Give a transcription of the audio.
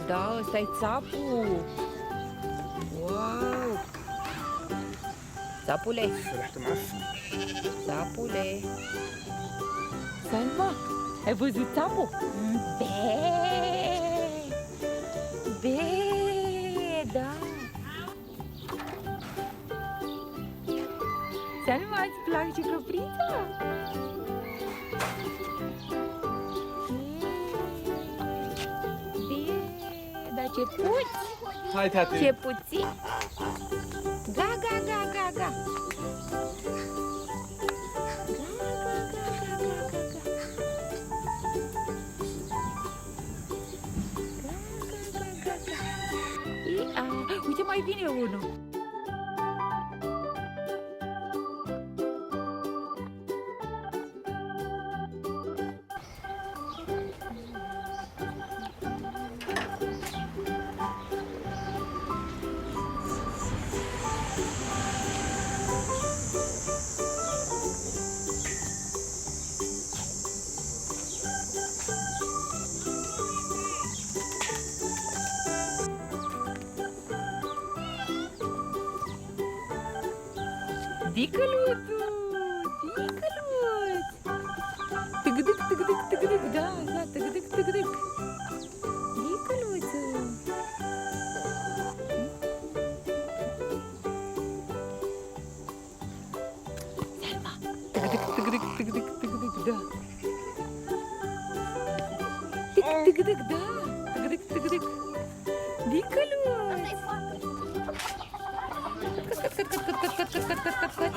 Da, ăsta e țapul. Wow! Țapule! Țapule! Salma, ai văzut țapul? Be! Be! Da! Salma, îți place căprița? Dar ce puți? Hai, tati. Ce puțin? Ga, ga, ga, ga, ga. Uite, mai vine unul. Dicăluțu! Dicăluț! Tăgădăc, tăgădăc, tăgădăc, da, da, tăgădăc, tăgădăc. Dicăluțu! Selma! Tăgădăc, tăgădăc, tăgădăc, tăgădăc, da. Tăgădăc, da, tăgădăc, tăgădăc. Dicăluț! Cut, cut, cut, cut, cut, cut, cut, cut, cut, cut, cut.